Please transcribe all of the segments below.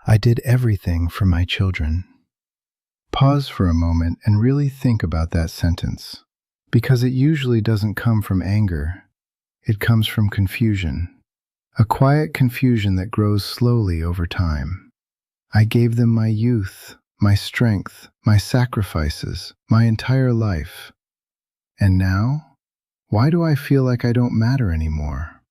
I did everything for my children. Pause for a moment and really think about that sentence, because it usually doesn't come from anger. It comes from confusion, a quiet confusion that grows slowly over time. I gave them my youth, my strength, my sacrifices, my entire life. And now, why do I feel like I don't matter anymore?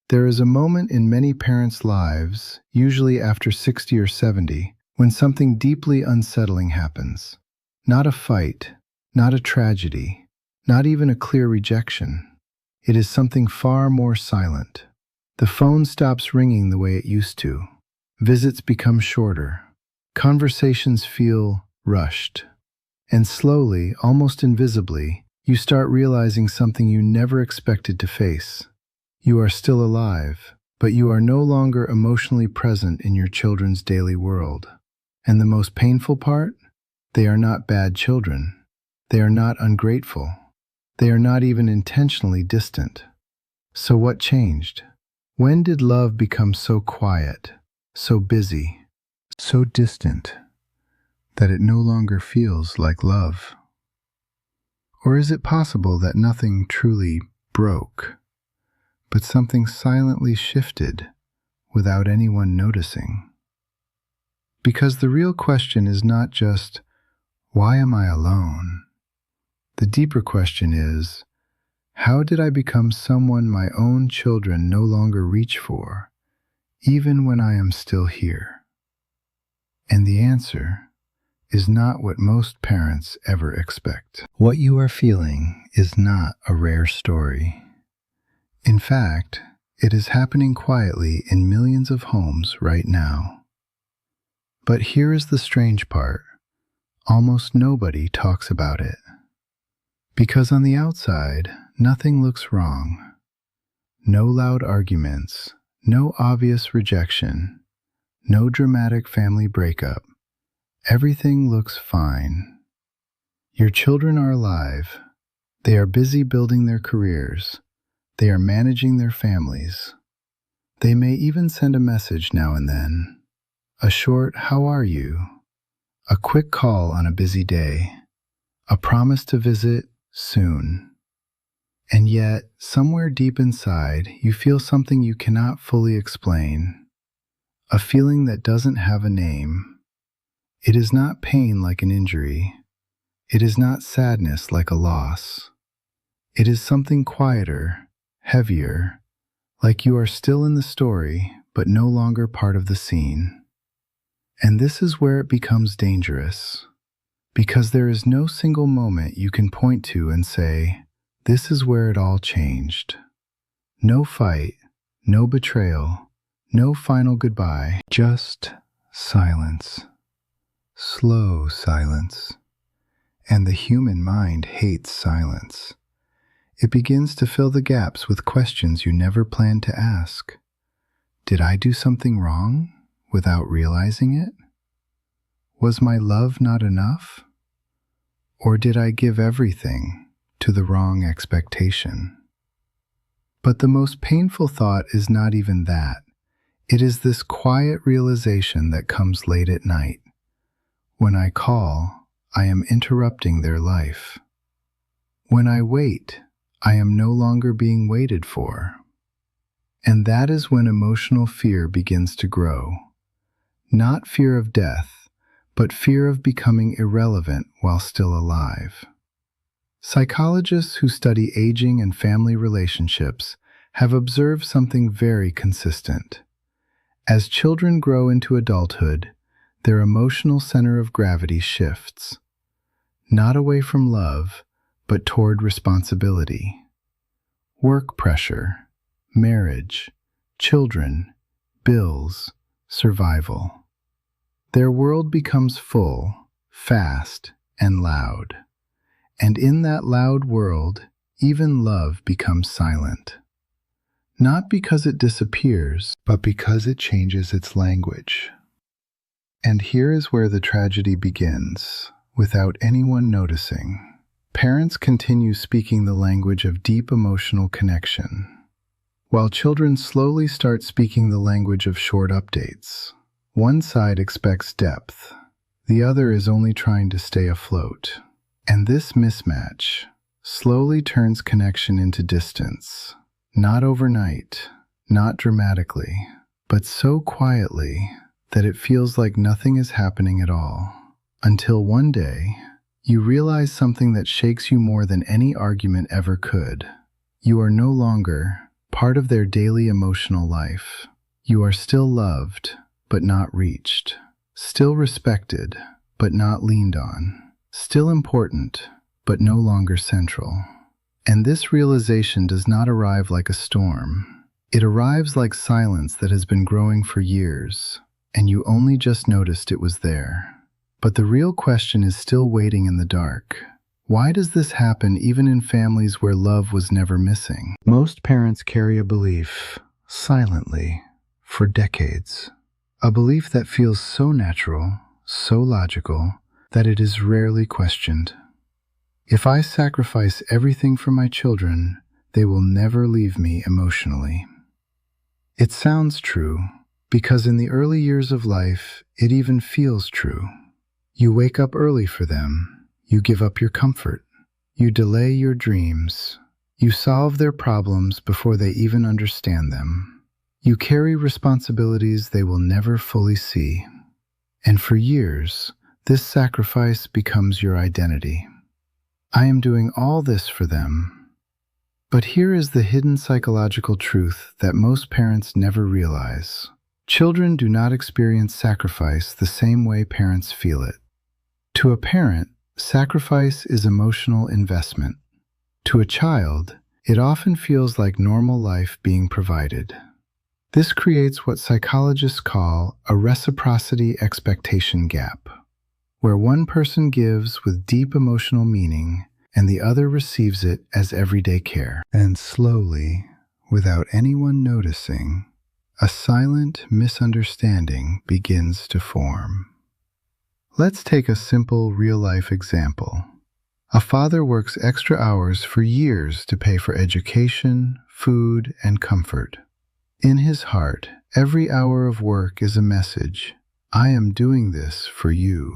There is a moment in many parents' lives, usually after 60 or 70, when something deeply unsettling happens. Not a fight, not a tragedy, not even a clear rejection. It is something far more silent. The phone stops ringing the way it used to. Visits become shorter. Conversations feel rushed. And slowly, almost invisibly, you start realizing something you never expected to face. You are still alive, but you are no longer emotionally present in your children's daily world. And the most painful part? They are not bad children. They are not ungrateful. They are not even intentionally distant. So what changed? When did love become so quiet, so busy, so distant, that it no longer feels like love? Or is it possible that nothing truly broke, but something silently shifted without anyone noticing? Because the real question is not just, why am I alone? The deeper question is, how did I become someone my own children no longer reach for, even when I am still here? And the answer is not what most parents ever expect. What you are feeling is not a rare story. In fact, it is happening quietly in millions of homes right now. But here is the strange part. Almost nobody talks about it. Because on the outside, nothing looks wrong. No loud arguments, no obvious rejection, no dramatic family breakup. Everything looks fine. Your children are alive. They are busy building their careers. They are managing their families. They may even send a message now and then. A short, "How are you?" A quick call on a busy day. A promise to visit soon. And yet, somewhere deep inside, you feel something you cannot fully explain. A feeling that doesn't have a name. It is not pain like an injury. It is not sadness like a loss. It is something quieter, heavier, like you are still in the story, but no longer part of the scene. And this is where it becomes dangerous, because there is no single moment you can point to and say, this is where it all changed. No fight, no betrayal, no final goodbye, just silence. Slow silence. And the human mind hates silence. It begins to fill the gaps with questions you never planned to ask. Did I do something wrong without realizing it? Was my love not enough? Or did I give everything to the wrong expectation? But the most painful thought is not even that. It is this quiet realization that comes late at night. When I call, I am interrupting their life. When I wait, I am no longer being waited for. And that is when emotional fear begins to grow. Not fear of death, but fear of becoming irrelevant while still alive. Psychologists who study aging and family relationships have observed something very consistent. As children grow into adulthood, their emotional center of gravity shifts, not away from love, but toward responsibility. Work pressure, marriage, children, bills, survival. Their world becomes full, fast, and loud. And in that loud world, even love becomes silent. Not because it disappears, but because it changes its language. And here is where the tragedy begins, without anyone noticing. Parents continue speaking the language of deep emotional connection, while children slowly start speaking the language of short updates. One side expects depth, the other is only trying to stay afloat. And this mismatch slowly turns connection into distance. Not overnight, not dramatically, but so quietly that it feels like nothing is happening at all. Until one day, you realize something that shakes you more than any argument ever could. You are no longer part of their daily emotional life. You are still loved, but not reached. Still respected, but not leaned on. Still important, but no longer central. And this realization does not arrive like a storm. It arrives like silence that has been growing for years, and you only just noticed it was there. But the real question is still waiting in the dark. Why does this happen even in families where love was never missing? Most parents carry a belief, silently, for decades. A belief that feels so natural, so logical, that it is rarely questioned. If I sacrifice everything for my children, they will never leave me emotionally. It sounds true, because in the early years of life, it even feels true. You wake up early for them, you give up your comfort, you delay your dreams, you solve their problems before they even understand them. You carry responsibilities they will never fully see. And for years, this sacrifice becomes your identity. I am doing all this for them. But here is the hidden psychological truth that most parents never realize. Children do not experience sacrifice the same way parents feel it. To a parent, sacrifice is emotional investment. To a child, it often feels like normal life being provided. This creates what psychologists call a reciprocity expectation gap, where one person gives with deep emotional meaning and the other receives it as everyday care. And slowly, without anyone noticing, a silent misunderstanding begins to form. Let's take a simple real-life example. A father works extra hours for years to pay for education, food, and comfort. In his heart, every hour of work is a message. I am doing this for you.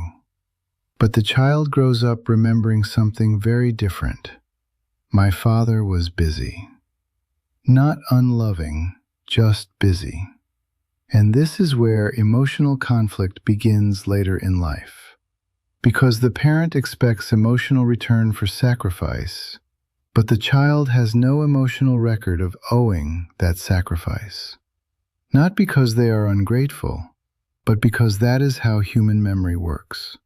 But the child grows up remembering something very different. My father was busy. Not unloving, just busy. And this is where emotional conflict begins later in life. Because the parent expects emotional return for sacrifice, but the child has no emotional record of owing that sacrifice. Not because they are ungrateful, but because that is how human memory works.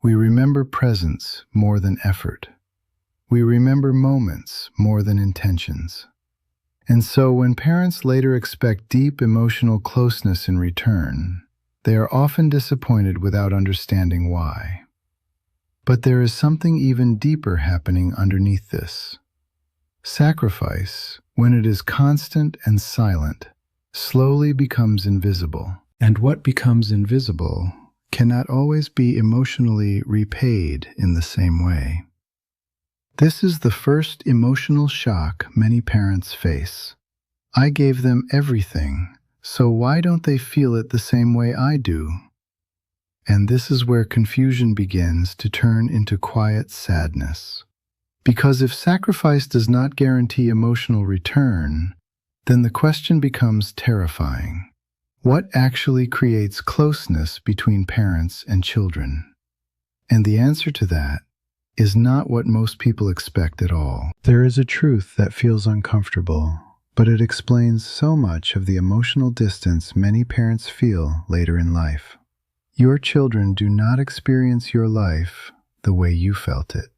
We remember presence more than effort. We remember moments more than intentions. And so when parents later expect deep emotional closeness in return, they are often disappointed without understanding why. But there is something even deeper happening underneath this. Sacrifice, when it is constant and silent, slowly becomes invisible. And what becomes invisible cannot always be emotionally repaid in the same way. This is the first emotional shock many parents face. I gave them everything, so why don't they feel it the same way I do? And this is where confusion begins to turn into quiet sadness. Because if sacrifice does not guarantee emotional return, then the question becomes terrifying. What actually creates closeness between parents and children? And the answer to that is not what most people expect at all. There is a truth that feels uncomfortable, but it explains so much of the emotional distance many parents feel later in life. Your children do not experience your life the way you felt it.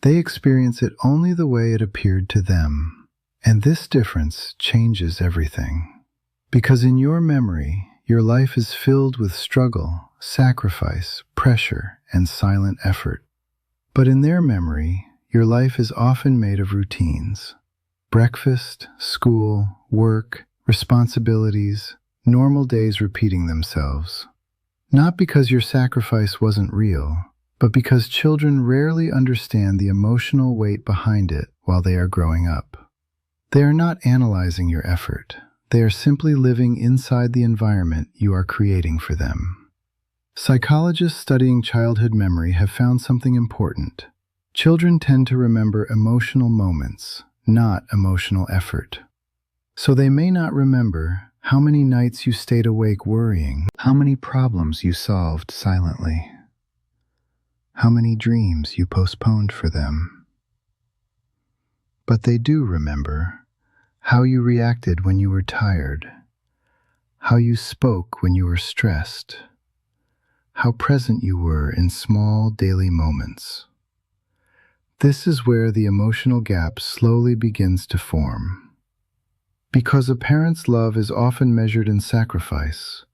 They experience it only the way it appeared to them. And this difference changes everything. Because in your memory, your life is filled with struggle, sacrifice, pressure, and silent effort. But in their memory, your life is often made of routines. Breakfast, school, work, responsibilities, normal days repeating themselves. Not because your sacrifice wasn't real, but because children rarely understand the emotional weight behind it while they are growing up. They are not analyzing your effort. They are simply living inside the environment you are creating for them. Psychologists studying childhood memory have found something important. Children tend to remember emotional moments, not emotional effort. So they may not remember how many nights you stayed awake worrying, how many problems you solved silently, how many dreams you postponed for them. But they do remember how you reacted when you were tired, how you spoke when you were stressed, how present you were in small daily moments. This is where the emotional gap slowly begins to form. Because a parent's love is often measured in sacrifice,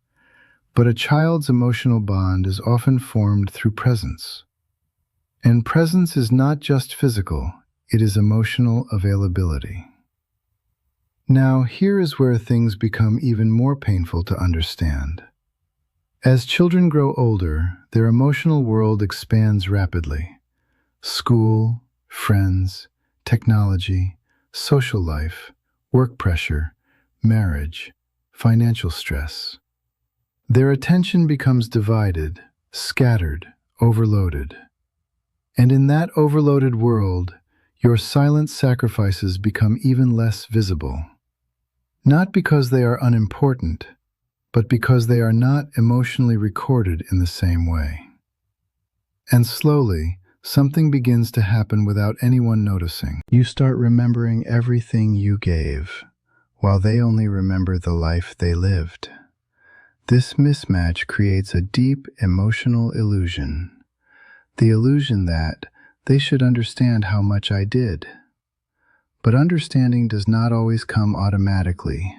but a child's emotional bond is often formed through presence. And presence is not just physical, it is emotional availability. Now, here is where things become even more painful to understand. As children grow older, their emotional world expands rapidly. School, friends, technology, social life, work pressure, marriage, financial stress. Their attention becomes divided, scattered, overloaded. And in that overloaded world, your silent sacrifices become even less visible. Not because they are unimportant, but because they are not emotionally recorded in the same way. And slowly, something begins to happen without anyone noticing. You start remembering everything you gave, while they only remember the life they lived. This mismatch creates a deep emotional illusion. The illusion that they should understand how much I did. But understanding does not always come automatically,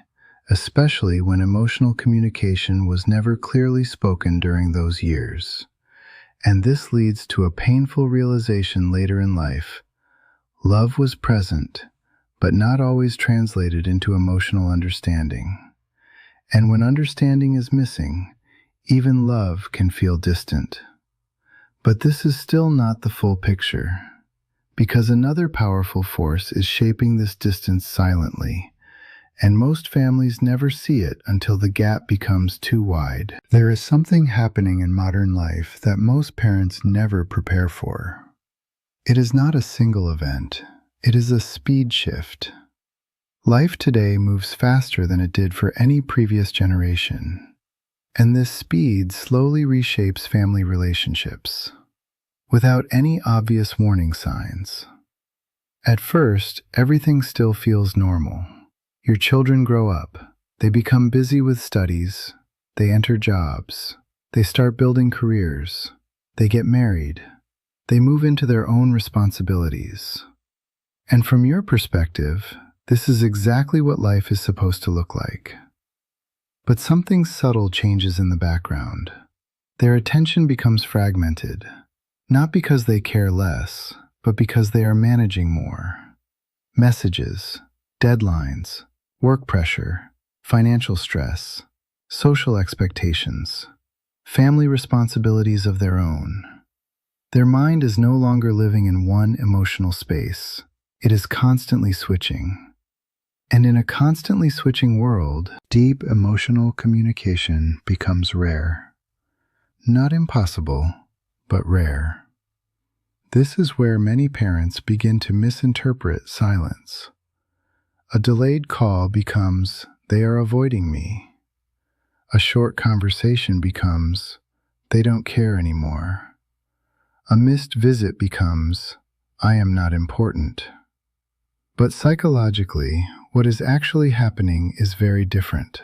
especially when emotional communication was never clearly spoken during those years. And this leads to a painful realization later in life. Love was present, but not always translated into emotional understanding. And when understanding is missing, even love can feel distant. But this is still not the full picture, because another powerful force is shaping this distance silently, and most families never see it until the gap becomes too wide. There is something happening in modern life that most parents never prepare for. It is not a single event, it is a speed shift. Life today moves faster than it did for any previous generation, and this speed slowly reshapes family relationships, without any obvious warning signs. At first, everything still feels normal. Your children grow up, they become busy with studies, they enter jobs, they start building careers, they get married, they move into their own responsibilities. And from your perspective, this is exactly what life is supposed to look like. But something subtle changes in the background. Their attention becomes fragmented, not because they care less, but because they are managing more. Messages, deadlines, work pressure, financial stress, social expectations, family responsibilities of their own. Their mind is no longer living in one emotional space. It is constantly switching. And in a constantly switching world, deep emotional communication becomes rare. Not impossible, but rare. This is where many parents begin to misinterpret silence. A delayed call becomes, "They are avoiding me." A short conversation becomes, "They don't care anymore." A missed visit becomes, "I am not important." But psychologically, what is actually happening is very different.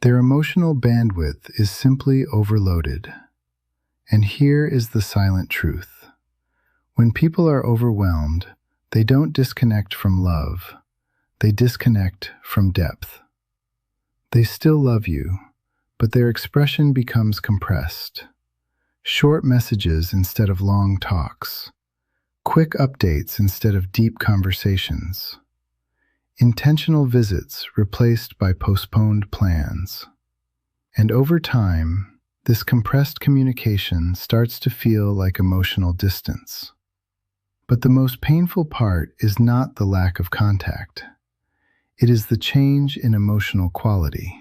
Their emotional bandwidth is simply overloaded. And here is the silent truth. When people are overwhelmed, they don't disconnect from love. They disconnect from depth. They still love you, but their expression becomes compressed. Short messages instead of long talks. Quick updates instead of deep conversations. Intentional visits replaced by postponed plans. And over time, this compressed communication starts to feel like emotional distance. But the most painful part is not the lack of contact. It is the change in emotional quality.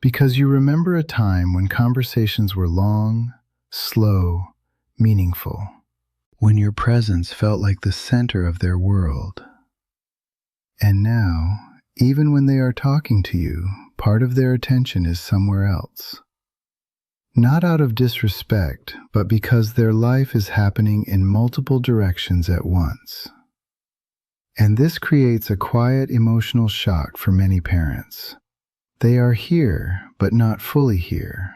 Because you remember a time when conversations were long, slow, meaningful, when your presence felt like the center of their world. And now, even when they are talking to you, part of their attention is somewhere else. Not out of disrespect, but because their life is happening in multiple directions at once. And this creates a quiet emotional shock for many parents. They are here, but not fully here.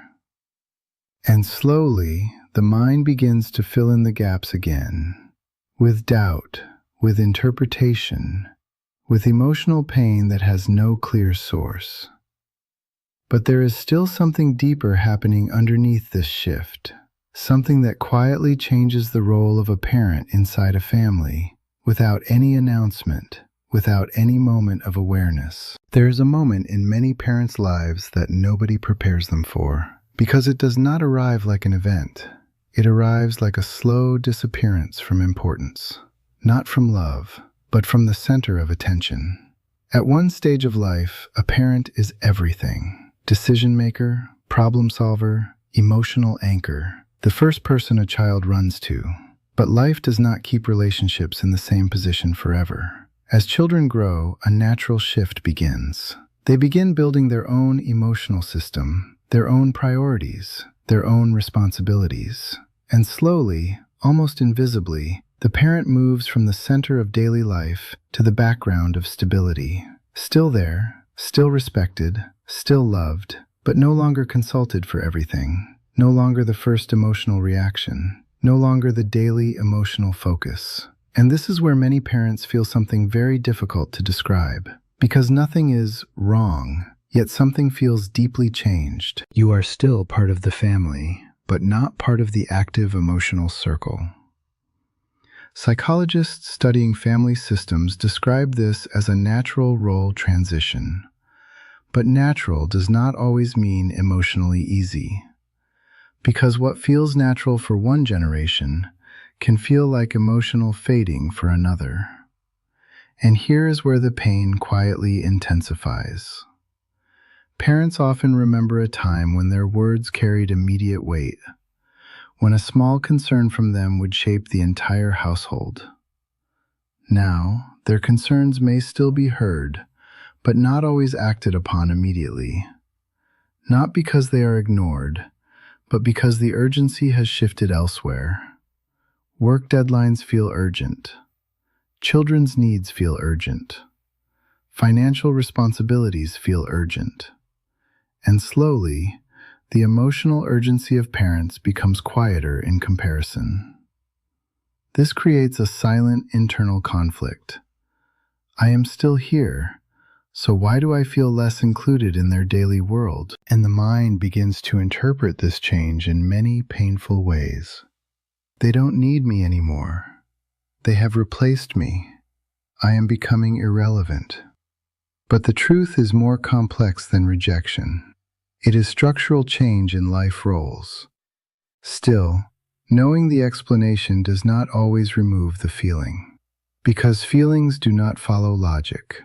And slowly, the mind begins to fill in the gaps again, with doubt, with interpretation, with emotional pain that has no clear source. But there is still something deeper happening underneath this shift, something that quietly changes the role of a parent inside a family, without any announcement, without any moment of awareness. There is a moment in many parents' lives that nobody prepares them for, because it does not arrive like an event. It arrives like a slow disappearance from importance, not from love, but from the center of attention. At one stage of life, a parent is everything. Decision maker, problem solver, emotional anchor, the first person a child runs to. But life does not keep relationships in the same position forever. As children grow, a natural shift begins. They begin building their own emotional system, their own priorities, their own responsibilities. And slowly, almost invisibly, the parent moves from the center of daily life to the background of stability. Still there, still respected, still loved, but no longer consulted for everything. No longer the first emotional reaction. No longer the daily emotional focus. And this is where many parents feel something very difficult to describe. Because nothing is wrong, yet something feels deeply changed. You are still part of the family, but not part of the active emotional circle. Psychologists studying family systems describe this as a natural role transition. But natural does not always mean emotionally easy. Because what feels natural for one generation can feel like emotional fading for another. And here is where the pain quietly intensifies. Parents often remember a time when their words carried immediate weight, when a small concern from them would shape the entire household. Now, their concerns may still be heard, but not always acted upon immediately. Not because they are ignored, but because the urgency has shifted elsewhere. Work deadlines feel urgent. Children's needs feel urgent. Financial responsibilities feel urgent. And slowly, the emotional urgency of parents becomes quieter in comparison. This creates a silent internal conflict. I am still here, so why do I feel less included in their daily world? And the mind begins to interpret this change in many painful ways. They don't need me anymore. They have replaced me. I am becoming irrelevant. But the truth is more complex than rejection. It is structural change in life roles. Still, knowing the explanation does not always remove the feeling, because feelings do not follow logic.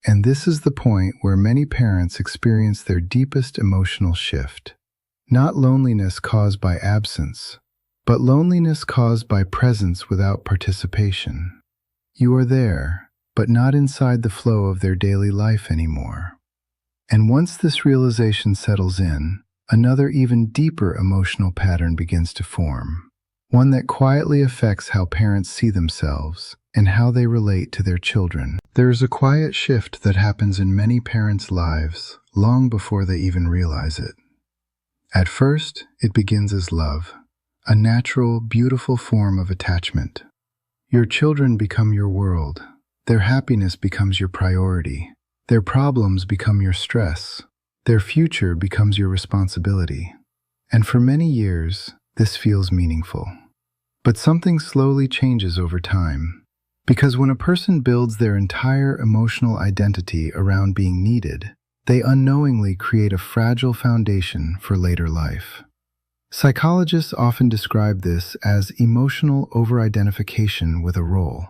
And this is the point where many parents experience their deepest emotional shift. Not loneliness caused by absence, but loneliness caused by presence without participation. You are there, but not inside the flow of their daily life anymore. And once this realization settles in, another even deeper emotional pattern begins to form, one that quietly affects how parents see themselves and how they relate to their children. There is a quiet shift that happens in many parents' lives long before they even realize it. At first, it begins as love, a natural, beautiful form of attachment. Your children become your world. Their happiness becomes your priority. Their problems become your stress. Their future becomes your responsibility. And for many years, this feels meaningful. But something slowly changes over time. Because when a person builds their entire emotional identity around being needed, they unknowingly create a fragile foundation for later life. Psychologists often describe this as emotional over-identification with a role.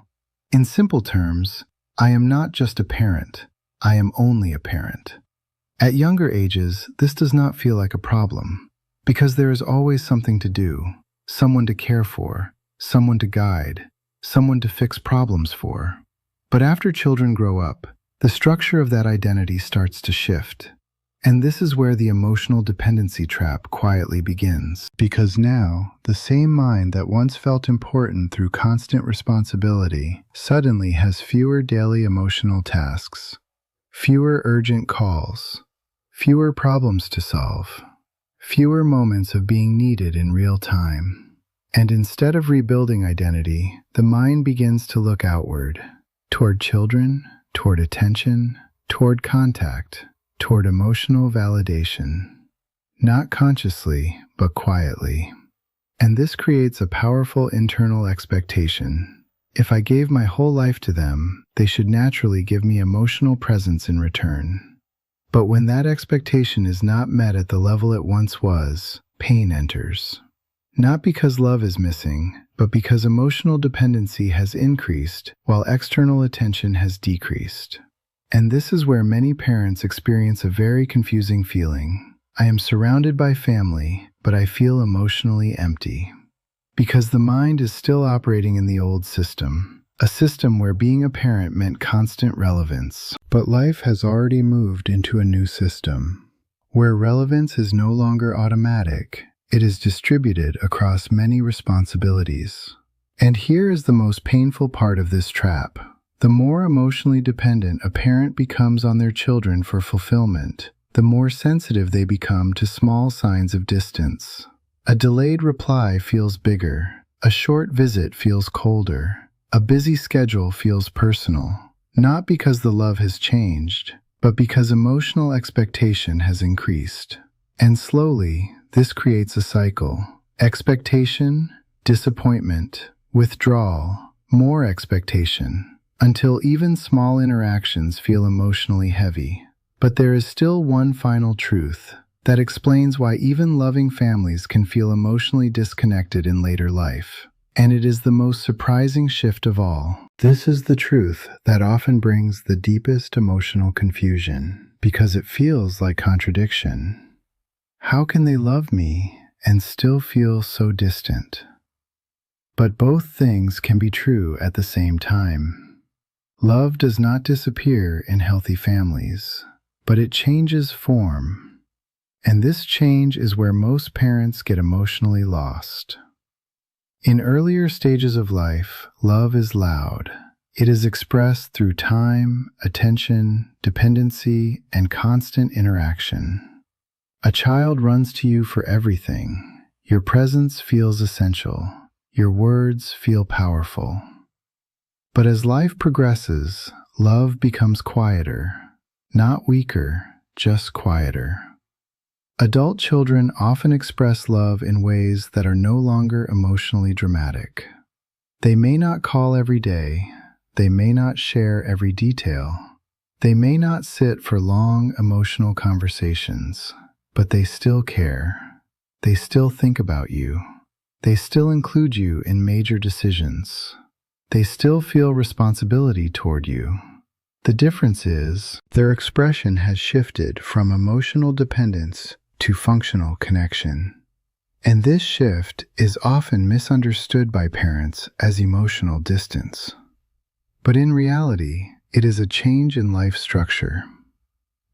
In simple terms, I am not just a parent. I am only a parent. At younger ages, this does not feel like a problem, because there is always something to do, someone to care for, someone to guide, someone to fix problems for. But after children grow up, the structure of that identity starts to shift. And this is where the emotional dependency trap quietly begins. Because now, the same mind that once felt important through constant responsibility suddenly has fewer daily emotional tasks, fewer urgent calls, fewer problems to solve, fewer moments of being needed in real time. And instead of rebuilding identity, the mind begins to look outward, toward children, toward attention, toward contact, toward emotional validation, not consciously, but quietly. And this creates a powerful internal expectation. If I gave my whole life to them, they should naturally give me emotional presence in return. But when that expectation is not met at the level it once was, pain enters. Not because love is missing, but because emotional dependency has increased while external attention has decreased. And this is where many parents experience a very confusing feeling. I am surrounded by family, but I feel emotionally empty. Because the mind is still operating in the old system, a system where being a parent meant constant relevance. But life has already moved into a new system, where relevance is no longer automatic. It is distributed across many responsibilities. And here is the most painful part of this trap. The more emotionally dependent a parent becomes on their children for fulfillment, the more sensitive they become to small signs of distance. A delayed reply feels bigger. A short visit feels colder. A busy schedule feels personal. Not because the love has changed, but because emotional expectation has increased. And slowly, this creates a cycle. Expectation, disappointment, withdrawal, more expectation, until even small interactions feel emotionally heavy. But there is still one final truth that explains why even loving families can feel emotionally disconnected in later life. And it is the most surprising shift of all. This is the truth that often brings the deepest emotional confusion, because it feels like contradiction. How can they love me and still feel so distant? But both things can be true at the same time. Love does not disappear in healthy families, but it changes form. And this change is where most parents get emotionally lost. In earlier stages of life, love is loud. It is expressed through time, attention, dependency, and constant interaction. A child runs to you for everything. Your presence feels essential. Your words feel powerful. But as life progresses, love becomes quieter, not weaker, just quieter. Adult children often express love in ways that are no longer emotionally dramatic. They may not call every day. They may not share every detail. They may not sit for long emotional conversations, but they still care. They still think about you. They still include you in major decisions. They still feel responsibility toward you. The difference is, their expression has shifted from emotional dependence to functional connection. And this shift is often misunderstood by parents as emotional distance. But in reality, it is a change in life structure.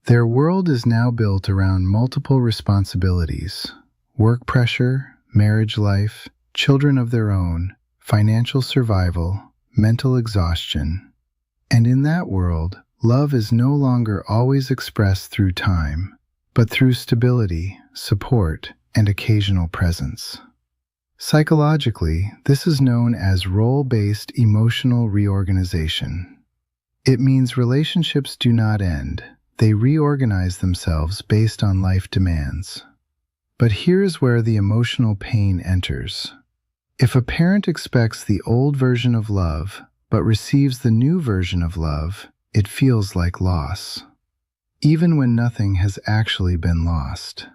Their world is now built around multiple responsibilities: work pressure, marriage life, children of their own, financial survival, mental exhaustion. And in that world, love is no longer always expressed through time, but through stability, support, and occasional presence. Psychologically, this is known as role-based emotional reorganization. It means relationships do not end. They reorganize themselves based on life demands. But here's where the emotional pain enters. If a parent expects the old version of love, but receives the new version of love, it feels like loss, even when nothing has actually been lost.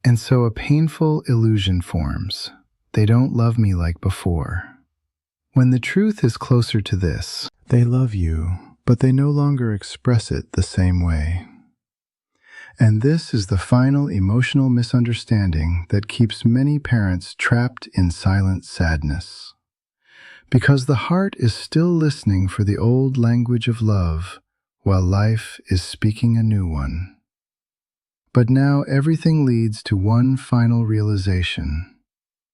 And so a painful illusion forms. They don't love me like before. When the truth is closer to this: they love you, but they no longer express it the same way. And this is the final emotional misunderstanding that keeps many parents trapped in silent sadness. Because the heart is still listening for the old language of love, while life is speaking a new one. But now everything leads to one final realization: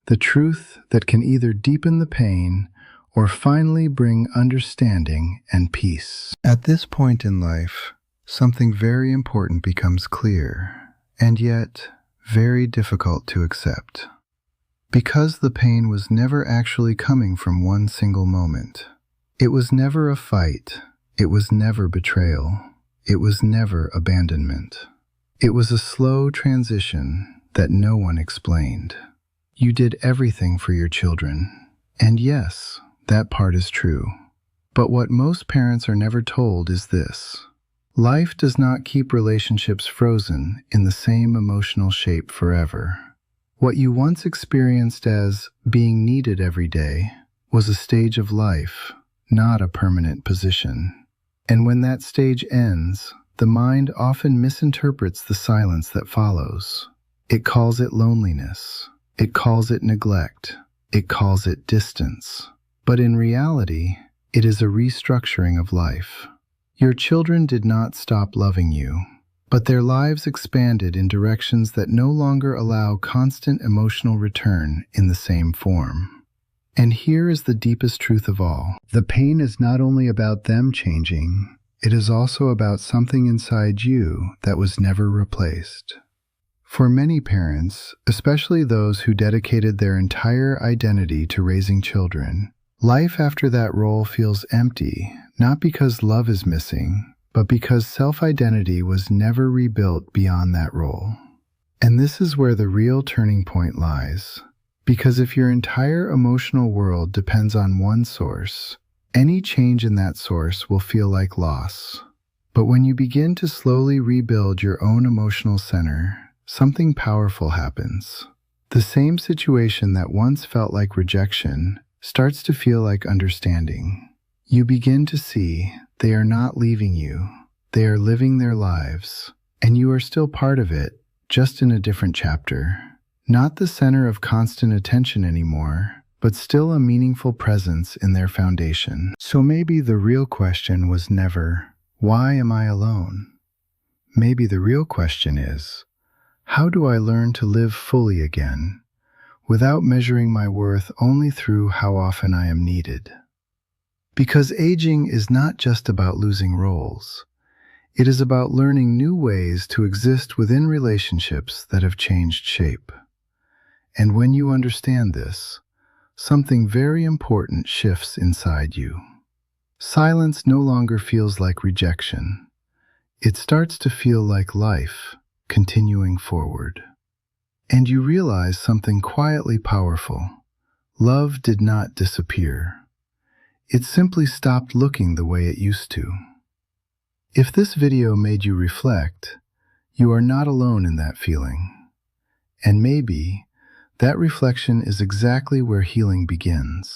the truth that can either deepen the pain or finally bring understanding and peace. At this point in life, something very important becomes clear, and yet very difficult to accept. Because the pain was never actually coming from one single moment. It was never a fight. It was never betrayal. It was never abandonment. It was a slow transition that no one explained. You did everything for your children. And yes, that part is true. But what most parents are never told is this: life does not keep relationships frozen in the same emotional shape forever. What you once experienced as being needed every day was a stage of life, not a permanent position. And when that stage ends, the mind often misinterprets the silence that follows. It calls it loneliness. It calls it neglect. It calls it distance. But in reality, it is a restructuring of life. Your children did not stop loving you, but their lives expanded in directions that no longer allow constant emotional return in the same form. And here is the deepest truth of all. The pain is not only about them changing, it is also about something inside you that was never replaced. For many parents, especially those who dedicated their entire identity to raising children, life after that role feels empty, not because love is missing, but because self-identity was never rebuilt beyond that role. And this is where the real turning point lies. Because if your entire emotional world depends on one source, any change in that source will feel like loss. But when you begin to slowly rebuild your own emotional center, something powerful happens. The same situation that once felt like rejection starts to feel like understanding. You begin to see they are not leaving you. They are living their lives, and you are still part of it, just in a different chapter. Not the center of constant attention anymore, but still a meaningful presence in their foundation. So maybe the real question was never, why am I alone? Maybe the real question is, how do I learn to live fully again, without measuring my worth only through how often I am needed? Because aging is not just about losing roles. It is about learning new ways to exist within relationships that have changed shape. And when you understand this, something very important shifts inside you. Silence no longer feels like rejection. It starts to feel like life, continuing forward. And you realize something quietly powerful. Love did not disappear. It simply stopped looking the way it used to. If this video made you reflect, you are not alone in that feeling. And maybe that reflection is exactly where healing begins.